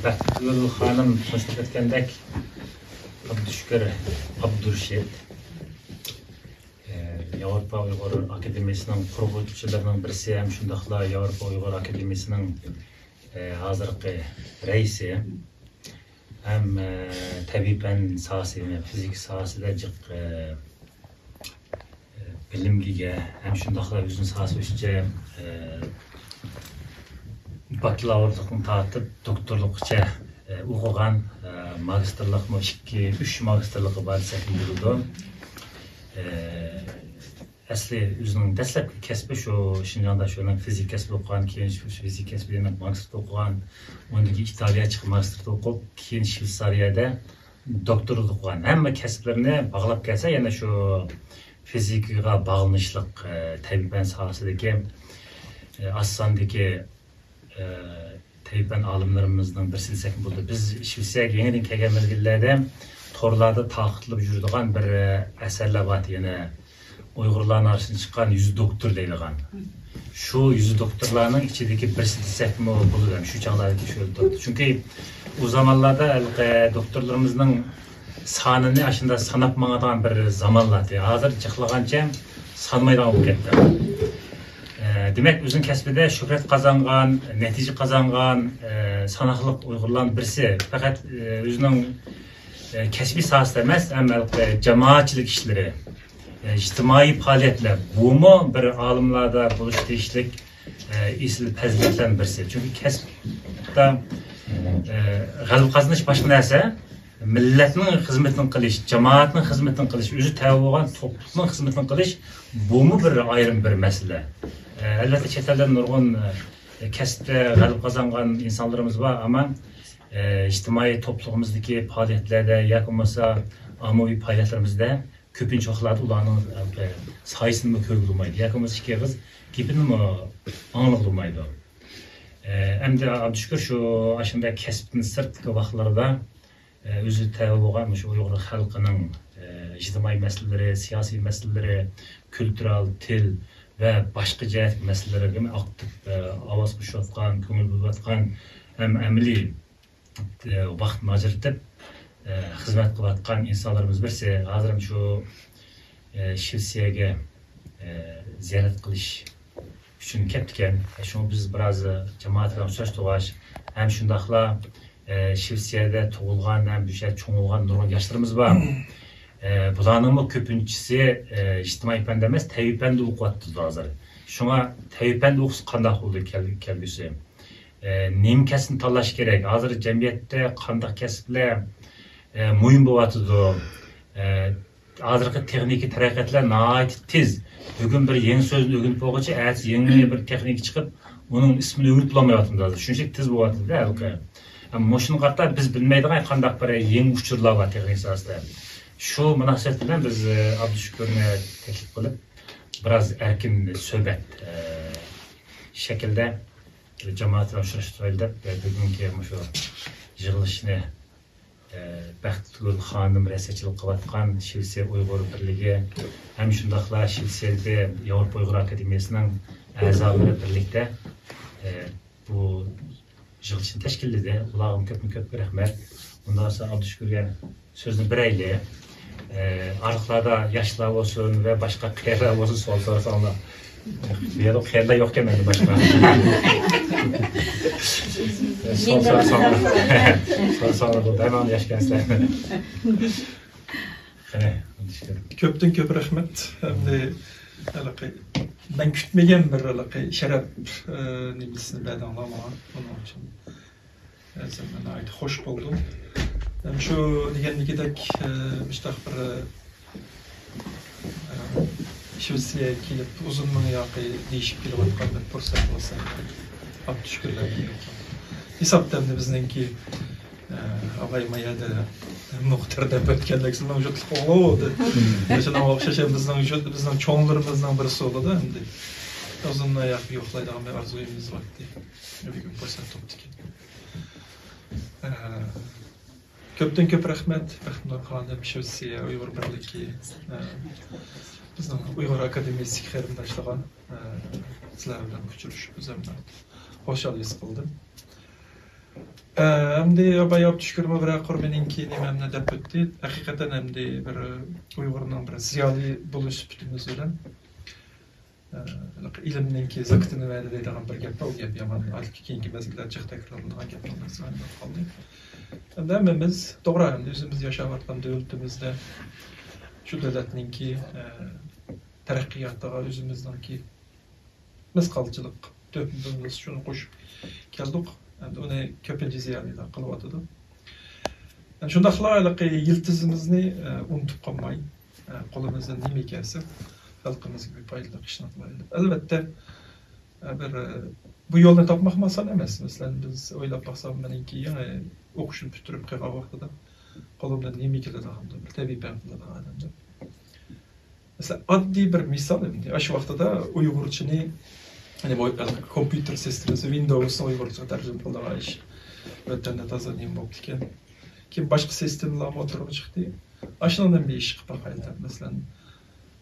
Bəxtigül xanım konuşub etkəndək Abdüşkür Abdurşid Avrupa Uyghur Akademiyasının qurğucularının birisi hem şundaqla Avrupa Uyghur Akademiyasının hazırki reisi hem tabiben sahası, fizik sahası da bilimliğe hem şundaqla özün sahası üçce bakalavrlıqını tatıp doktorluqça oxuğan magistrlıq mı, 2-3 magistrlığı var səfildirdi. Əsli özünün dəstəbki kəsbi şu Şinjanda şunun fizik kəsbi oxuyan, keyin fizik kəsbi demək magistr oxuyan, ondaki İtaliyaya çıxıb magistr oxuyub, keyin Şveysariyada doktorluq oxuyan. Həmmə kəsblərini bağlab gəlsə, yəni şu fizikiga bağlanışlıq təbiben sahasındakı Aslandakı təbiben alimlərimizdən bir silsək buldu. Biz Şveysariyaga yenidən gələn mezgillərdə torlarda taxtılıb yürüdüğün bir əsərlər var, yəni Uygurların arasında çıkan 100 doktor deyilgan. Şu 100 doktorlarının içindeki bir silsək mi buldu, şu çağlardaki şöyle doktor. Çünkü o zamanlarda doktorlarımızın sanını aşında sanap mağadan bir zamanlardı. Hazır çıxlığanca sanmaydan olup getdi. Demek özün kəsbide şöhret kazangan, netice kazangan, sanaqlıq Uygurların birisi. Fakat özünün kəsbi sahası demez, ama cemaatçilik işleri, ictimai faaliyetler. Bu mu bir alimlarda buluş değişlik isil pəzilətlərin birisi. Çünkü kəsbdə qalib qazanış başqa nərsə, milletinin hizmetini qilish, cemaatinin hizmetini qilish, özü təvə olğan topluluğun hizmetini qilish, bu mu bir ayrım bir məsələ. Elbette çetelden nurgun kəsbdə qalib qazangan insanlarımız var, ama ictimai topluluğumuzdaki faaliyetlerde, yakınmasa amovi faaliyetlerimizde köpün çoxlarda ulanın sayısını mı köylümaydı, yakınmasa iki kız gibini mi anlıqlımaydı. Hem de Abdüşkür şu aşında kəsbin sırtlıkı vaxtlarda özü təvə olğan şu Uyghur xalqının ictimai məsələləri, siyasi məsələləri, kültürel, til ve başka cəhət məsələləri aktif avaz quşatqan, köngül bulvatqan, hem əmli vaxt macırtıb hizmet qılatqan insanlarımız birisi. Hazırım şu Şivsiyaga ziyaret qilish üçün ketdiken. Şunu biz biraz cemaatla uçraşdıq. Hem şundaqla Şivsiyada tug'ilgan, hem bir şey çoğulgan nurgun yaşlarımız var. Bularning köpünçisi ictimai fan emas, tabiiy fanda o'qiyapti hozir. Shunga tabiiy fanda o'qish qanday bo'ldi kelgusi? Nima kasbni tanlash kerak? Hozir jamiyatda qanday kasblar muhim bo'lyapti? Hozirgi texnik taraqqiyotlar nihoyat tez. Bugun bir yangi so'zni o'rganib bo'lguncha, ertasi yangi bir texnik chiqib, uning ismini o'rganib olmayapmiz. Shunchalik tez bo'lyapti-da. Ammo shuni qarta biz bilmaydigan qanday bir yangi uchurlar bor texnik sohasida. Şu münasebet bilen biz Abdüşkür'üne teklif kılıp biraz erkin söhbet şekilde cemaatine uçraştırıldı ve bugünkü şu yığılışını Bəxtigül xanım rəsəçilik qıvatqan Şivsiya Uyghur Birliği hem şundaqla Şivsiyada Avrupa Uyghur Akademiyasının əzaları birlikdə bu yığılışını təşkil edildi. Ulağım köp rəhmət. Ondan sonra Abdüşkür'e sözünü bir eyle. Arıqlarda yaşlılar olsun ve başka kıyarlar olsun sonra bir yerde kıyarlar yok demedi başka. sonra bu hemen yaş gençler. Köpten köp rahmet. Ben kütmegen bir şeref nimisini beden anlamağa. Onun için zaman ait hoş buldum. Şu degendek müstaq bir Şivsiyaya kelib uzunluğu yaqı değişik kelib atqan bir fursat bolsa Abdüşkürlər kelib. Hesaptamda bizningki avaymaya da muhtarda ötkendek sizin vücutluq oldu. Şuna oxşaşan bizning çoğunlarımızdan birisi oldu da endi. Uzunluğu yaqı yoxlaydigan bir arzuyumuz var diye. Bugün fursat topdik. Köpten köp rahmet. Bəxtigül xanım Şivsiya Uyghur Birliği bizning Uyghur Akademiyasi xayrındaşlığı sizlar bilan uchrashib o'zimni xo'shalik his qildim. Әмді абай Абдüşkürme bir Kurmen'inki nememne dep ötdi. Hakikaten әмді bir Uygur'un bir ziyali buluş bütünüz bilen. İlimninki zakıtını verdi deydiğen bir gep, o gep yaman. Alki keyinki mezgiler çık tekrarlanan gep olması aynı kaldı. Әмді әміміз, doğru әmді, özümüz yaşavatkan dövültümüzde şu devletninki terakkiyattağa özümüzdənki misqalçılık dövültümüz şunu koşup geldik. Onu köpinci ziyarıyla kılıvatıdı. Şundaqla yıldızımızı unutup kalmayı, kolumuzdan nemi kelse, halkımız gibi paylık işinatlaydı. Elbette bu yolunu tapmak masan emas. Mesela biz oylap baksam benimki yani okuşup bitirip kıva vaxtıda kolumdan nemi kele dağımdı, bir tabi ben kıla dağımdı. Mesela addi bir misal emdi. Aş vaxtıda Uygurçini hani bu kompüter sistemi Windows'un Uygurca tercüme kılağı iş. Ötende tazanayım boptiken. Kim başka sistemlerle oturup çıktı. Aşılan bir iş bakaydı. Mesela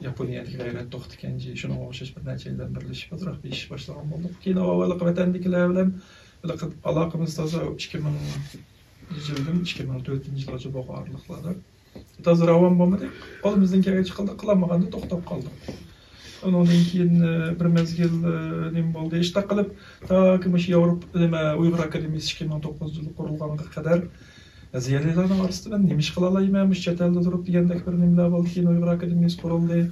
Japonya'daki gayret doktikenci şuna oxşaş bir neçeyden birleşip azraq bir iş başlagan bolduq. Keyin avalık vatandakilar bilen alakamız taza 2000 yıldan 2004 yılgacha boğarlıqlarda. Taza ravan bolmadı. Olumuzdan kere çıkıldı, kılamaganda toxtab kaldık. Ondan keyin bir mezgil nim boldu. İşte qılıp ta ki mush Avrupa Uyghur Akademiyasi 2009 yılı kurulganга kadar ziyarətlərin arasında ben nemiş qıla alaymamış chet elde durup degендek bir nimler boldu. Keyin Uyghur Akademiyasi kuruldu.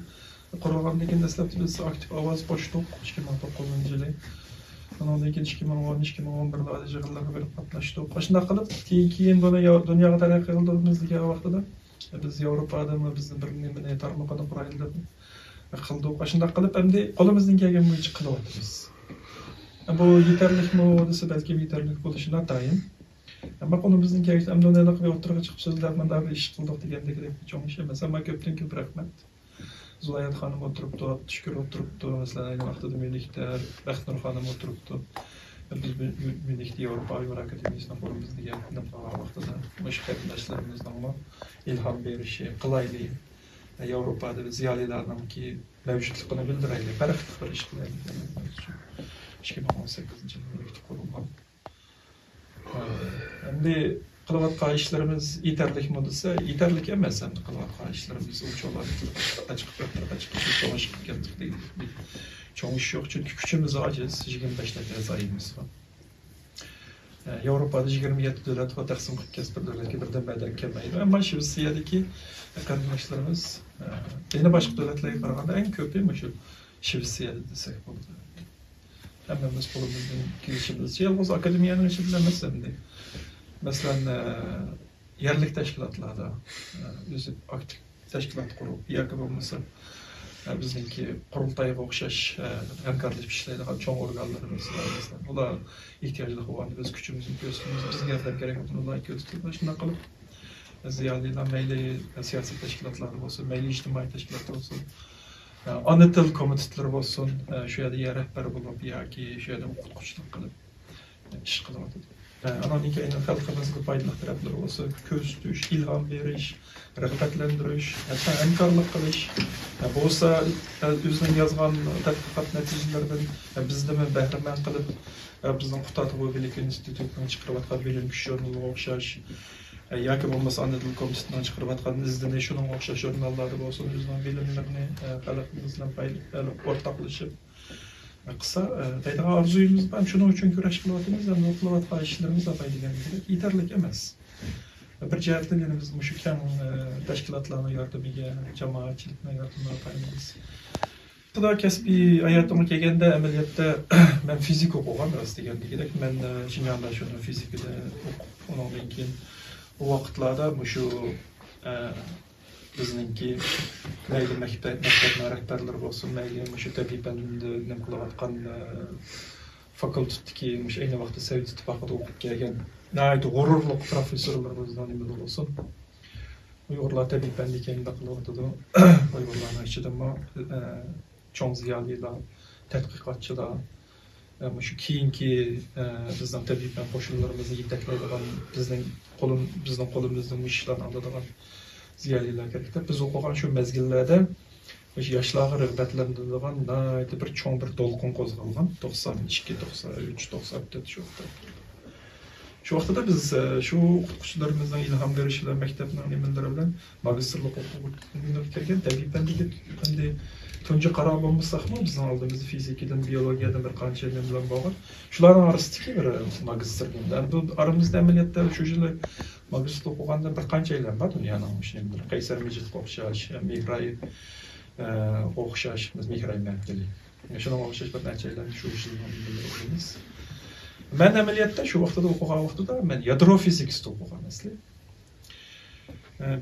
Kurulgandan deslep biz aktif avaz qoşduq 2009 yılı. Ondan keyin 2010-2011 yıllarda bir qatnaşdıq. Qaşında qılıp keyin dunyoga taraqqiy qildığımız vaqtida biz Avropada bizni bir nimani tarmoqada quraylik qildik. Qaşında qılıp endi qo'limizdan kelgan bo'yicha qilyapmiz. Bu yeterlikmi desa balki yeterlik bo'lishini atayin. Ammo qo'limizdan kelgan amdonalik ve o'tirg'i chiqib so'zlarni da bir ish qildik degandek cho'ng ish emas. Ammo ko'pdan ko'p rahmat. Zulayat xonim o'tiribdi, Abdüşkür o'tiribdi, masalan ayni vaqtida Münikda Baxtnur xonim o'tiribdi. Biz Münikda Avrupa Uyghur Akademiyasining forumimizda degan vaqtida mushuk qarindoshlarimizni ilhom berishi, qilayli Avropada ziyolilarning ki mavjudligini bildiraylik, baraqlik bir ish qilaylik. 2018 yilda qurilgan. Endi qilayotgan ishlarimiz yetarlikmi desa, yetarlik emas. Endi qilayotgan ishlarimiz o'lchovlar açık savaşıp geldik değil. Çoğu iş yok çünkü küçüğümüz aciz. 25 tane zayıfımız var. Avrupa'da 27 devlet ve taksim 40 bir devletki birden beden kelmeydi. Ama Şivsiyadaki kardeşlerimiz yine başka devletlerle kararında en kötü şu Şivsiyada desek burada. Hemen biz kolumuzun girişimiz. Yalnız akademiyanın işlemez hem de. Mesela yerlik teşkilatlarda aktif teşkilat kurup yakın olması bizdeki kurultayga o'xshash hamkorlik ishlaydigan cho'ng organlarimiz var. Ular ehtiyojli bo'lgan biz kuchimizni ko'rsatamiz, bizga yordam kerak bo'lsa ular ko'rsatamiz. Shunday qilib ziyolilar mayli siyosiy tashkilotlar bo'lsin, mayli ijtimoiy tashkilotlar bo'lsin, ona til komitetlari bo'lsin, shu yerda rahbar bo'lib yoki shu yerda o'qituvchilik qilib ish qilyapti. Anoning keyin xalqimizga foydali taraflar bo'lsa, ko'z tutish, ilhom berish, rag'batlantirish, hatto hamkorlik qilish bo'lsa, o'zining yozgan tadqiqot natijalaridan bizni bahramand qilib, bizning Xitoy Bilim institutining chiqarayotgan bilim jurnaliga o'xshash yoki bo'lmasa ana til komitetining chiqarayotgan izlanish shuning o'xshash jurnallarda bo'lsin, o'zining bilimlarini xalqimiz bilan o'rtoqlashib qısa deydigan arzuyimiz ham shuning uchun kurash qilyapmiz, ham qilayotgan ishlarimiz deydigan yetarli emas. Bir jihatdan yana biz shu kam tashkilotlarning yordamiga, jamoatchilikning yordamiga qo'yamiz. Xudo kasbiy hayotimga kelganda amaliyotda men fizik o'qigan rost degandek, men Shinjonda shuni fizikada o'qigandan keyin o vaqtlarda shu bizningki mayli maktab rahbarlari bo'lsin, mayli shu tabibatni nima qilayotgan fakultetdagi ayni vaqtda Sovet ittifoqida o'qib kelgan nəhayət g'ururli professorlarimizdan nima bo'lsin. Uyg'urlar tabibatni kengda qilyapti. Uyg'urlarning ichida cho'ng ziyolilar, tadqiqotchilar, shu keyingi bizning tabibat qo'shinlarimizni yetaklaydigan, bizning qo'limizdan bu ishlarni oladigan ziyolilar kerakda. Biz o'qigan shu mezgillarda yoshlarga rag'batlantiradigan bir cho'ng bir to'lqin qo'zg'algan 92, 93, 94 shu Şu vaqtda da biz şu o'qituvchilarimizdan ilhom berishlar maktabning nimalari bilan magistrlik o'qib kelgan tabiatan endi tunji qaror bo'lmasaqmi bizning oldimizda fizikadan biologiyadan bir qancha ilm bilan bog'liq shularning orasidagi bir magistr bu aramizda amaliyotda shu yili magistr o'qiganda bir qancha ilm bor dunyoning shunday qaysar majidga o'xshash mihray o'xshash biz mihray mabdili shunga o'xshash bir qancha ilm shu yil o'qiymiz. Ben ameliyatda şu vaqtda o'qigan vaqtida men yadro fizikasida o'qigan asli.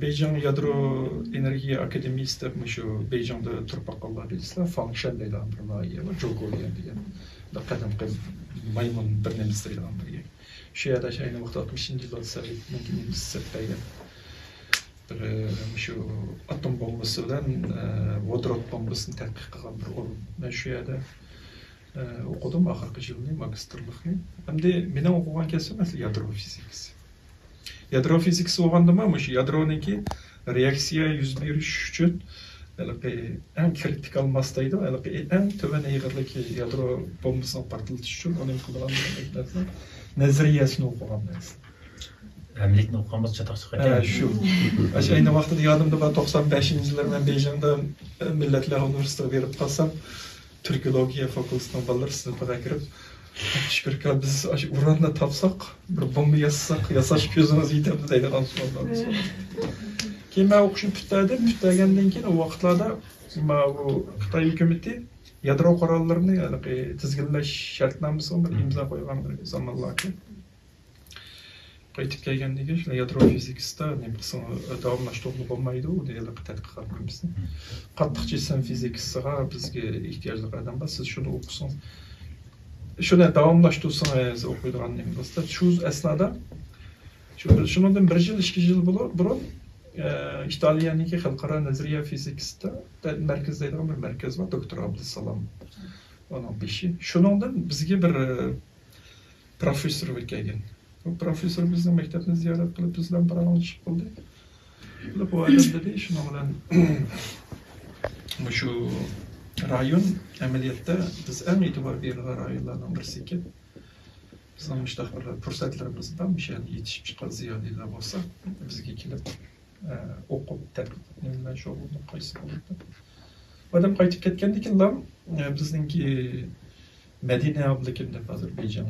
Beyjing yadro energiya akademiyasida shu Beyjingda turpaqallar bilisizlar, function deydigan bir loyiha bor, Jogolian degan. Bir qadimgi maymun bir nemisi deydigan bir. Shu yerda ayni vaqtda 60-yillar Sovet mumkin hissetgan. Şu atom bombası bilan vodorod bombasini tadqiq qilgan bir o'rin. Men shu yerda o'qidim oxirgi yilni magistrlikni. Endi meni o'qigan kasbim asli yadro fizikasi. Yadro fizikasi o'qigandimmi, shu yadroniki reaksiya yuz berish uchun eng kritikal masdaydi, eng tuvan ig'irligi yadro bombasini portlatish uchun uning qilgan nazariyasini o'qiganman. Əmlikni oxuqamız çataq çıxarken. Şu. Aynı vaqtda yadımda 95-yillar men Beyjingda Millatlar Universitetiga berib qolsam, Türkologiya fakültesinden ballar sınıfa girip şükür ki biz uranla tapsak bir bomba yazsak yasaş gözünüz yeterli deydi kansuondan sonra. Ki ben okuşum pütləgəndən keyin o vaxtlarda bu Xitay hükümeti yadro qararlarını tizginləş şərtnaməsi bir imza qoyğan bir zamanlar ki. Qaytib kelgəndən keyin yadro fizikasida ne bilsin davamlaşdırılıb olmaydı o deyilib tədqiqat qilmişsin. Qattiq cisim fizikasiga bizga ehtiyojli adam var. Siz şunu okusanız, şunu davamlaştırsanız okuyduğun nemizde. Şu esnada, şundan bir yıl, 2 yıl burun İtalyaniki Xalqara Nazariya fizikasida merkezdeydiğin bir merkez var. Doktor Abdüssalam. Onun beşi. Şundan bizga bir profesör kelgan. O profesör bizning maktabni ziyorat qilib bizdan paranojlik qildi. Bu adam dedi, şuna bilan şu rayon ameliyatda biz en e'tibor bergan rayonlardan birisi ekan. Bizning mushtaqil fursatlarimizdan yetishib chiqqan ziyolilar bo'lsa, bizga kelib o'qib tadqiqot bilan shug'ullanib qaysi bo'ldi. Odam qaytib ketgandan keyin bizningki Medine ablikimde Azerbaycan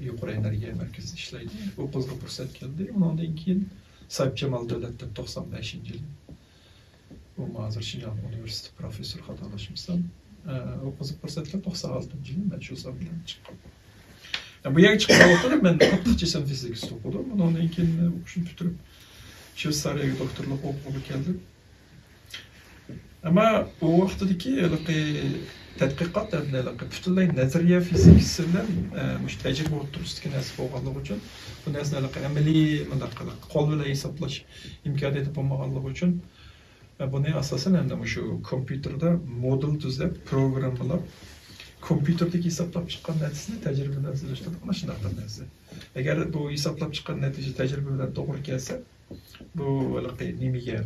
yuqori energiya merkezi ishlaydi. O qizga fursat keldi. Undan keyin Sayıp Cemal Devlet'te 95-yil. O hazır Şinjan Üniversitesi profesör xatırlaşmışsam. O qizga fursat keldi 96-yil men shu bilan chiqqan. Bu yerga chiqqan vaqtda men qattiq cisim fizikasida o'qidim. Undan keyin o'qishni bitirib Shveysariyaga doktorlik o'qib keldim. Ama o vaqtdagi tadqiqot butunlay nazariya fizikasi bilan tajriba o'ttirishga nasib bo'lganligi uchun bu narsalar amaliy qo'l bilan hisoblash imkoniyati bo'lmaganligi uchun buni asosan endi shu kompyuterda modul tuzlab programmalab kompyuterdagi hisoblab chiqqan natijani tajriba bilan solishtirib mana shunaqa bir narsa. Agar bu hisoblab chiqqan natija tajriba bilan to'g'ri kelsa bu nimaga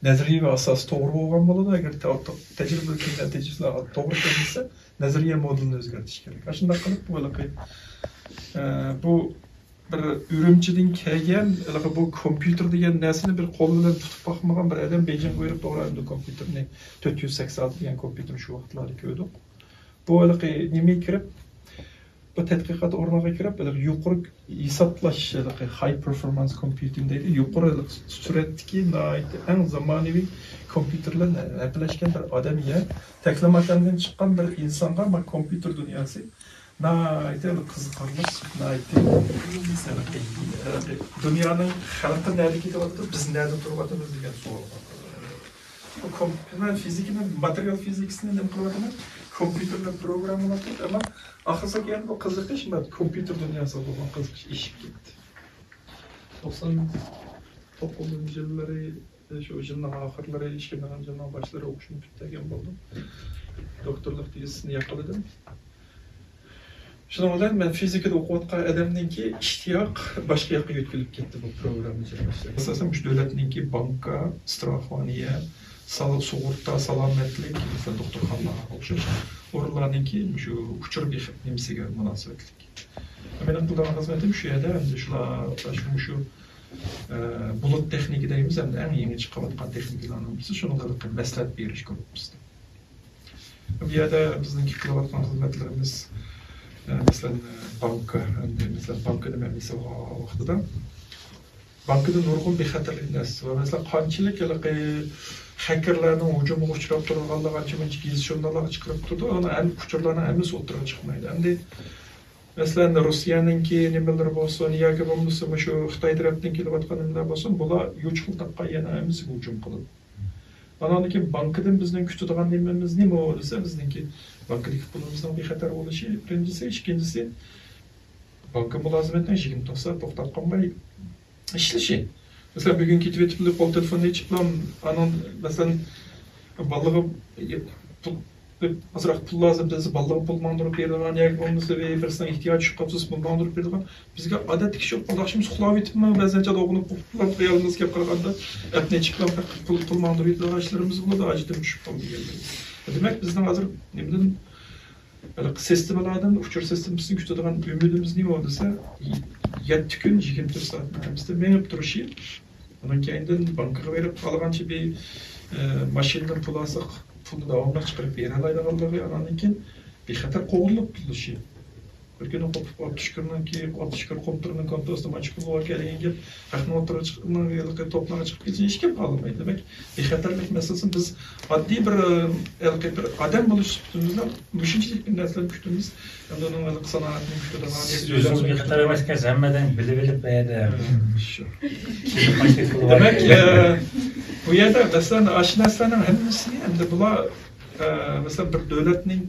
nazariya ve asas doğru olan bo'ladi. Agar tajribaning natijalari to'g'ri kelsa, nazariya modulini o'zgartirish kerak. Shunday qilib bu bir Ürümchidan kelgan, bu kompyuter degan narsani bir qo'l bilan tutib boqmagan bir odam Beyjing qo'yib to'g'ri kompyuterni 486 degan kompyuter shu vaqtlarda ko'rdik. Bu nima kirib bu tadqiqot o'rniga kirib, yuqori hisoblash, high performance computing deydi. Yuqori suratdagi eng zamonaviy kompyuterlarni birlashgan bir odamga taklamakandan chiqqan bir insonga bu kompyuter dunyosi qiziqarli, dunyoning xalqi nerede ketyapti, biz nerede turyapmiz degan savol. Ben fizikini, materyal fizikasini nima qilyapman? Kompüterle programlamak ama ahırsa yani bu qiziqish kompüter dünyası olan qiziqish eshib ketdi. 99 yılları şu yılın ahırları, 2000 yılın başları o'qishni bitirgan bo'ldim. Doktorlik tezisini yakaladım. Şuna bilan men fizikada o'qiyotgan odamninki ishtiyoq boshqa yoqqa yo'tkilib ketdi bu program ijrosi. Asosan shu davlatninki banka, strahvaniya, sug'urta, salomatlik, doktorxonalarga o'xshash o'rinlarninki shu uchur nimasiga munosabatlik. Mening qilgan xizmatim shu yerda endi shu bulut texnika deymiz, endi eng yangi chiqayotgan texnikalarning birisi shunga maslahat berish ko'p bizda. Bu yerda bizning qilayotgan xizmatlarimiz masalan banka, endi masalan banka nima vaqtida bankada nurg'un bexatarlik narsa va masalan qanchalik hakerlarning hujumiga uchrab turganligi qancha gizli jurnallar chiqarib turdi, ana ham uchurlarning hammasi o'tirib chiqmaydi. Endi masalan Rossiyaninki nimalar bo'lsin yoki bo'lmasa shu Xitoy tarafdan kelayotgan nimalar bo'lsin, bular yo'qchilik taqqa yana hammasi hujum qiladi. Andan keyin bankadan bizning kutadigan nimamiz nima bo'lsa, bizningki bankadagi pulimizning bexatar bo'lishi birinchisi, ikkinchisi banka mulozimatining 24 soat to'xtab qolmay ishlashi. Mesela bugün kitap kol telefonunu çıklam, anon mesela balığı azırak pul lazım dedi, balığı pul mandırıp verdiğin, ya olmasa bir insan ihtiyaç şu kapsız pul mandırıp verdiğin, bizge adet kişi yok, arkadaşımız kulağı bitme, bazen de okunup pul kıyalımız ki yapkarganda, etne çıklam pul mandırıp verdiğin ağaçlarımız bunu da acıdım düşüp kaldı geldi. Demek bizden hazır ne bileyim sistemalardan uçur sistemimizin kütüdüğün ümidimiz ne olduysa 7 gün 24 saat bizde menip duruşu. Onun kendinden bankaya verip alğançı bir maşineden pul alsak, pulu davamlı çıkarıp bir alayda kaldığı ananın ki bir xatar qoğulup duruşu. Bir gün o tüşkürünün ki o tüşkür komutanının kontrolü maçı pulu var gelin gelip hakma oturup çıkıp yıllık toplara çıkıp gitsin hiç kim kalmaydı demek. Bir xatarlık meselesini biz adli bir adam buluştuğumuzda düşüncelik bir neslen kütüğümüz yani onun alık sanatını kütüğü Özünüz bir xatar emasken hemmeden bilip beyde. Demek bu yerde mesela aşinaslarının hepsini hem de bula mesela bir devletning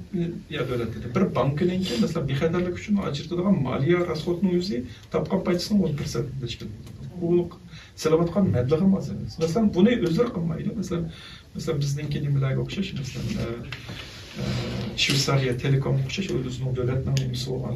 ya devlet dedi bir bankininki mesela bir xatarlık üçün ajırtılgan maliye rasxodning o'zi tapgan payçısının 10% tashkil qiladi. Bu selamatgan mablag' emas. Mesela buni o'zlar qilmaydi. Mesela bizninki nimalarga o'xshash, mesela Shveysariya Telekom o'xshash o'zining davlatning nimasi bo'lgan.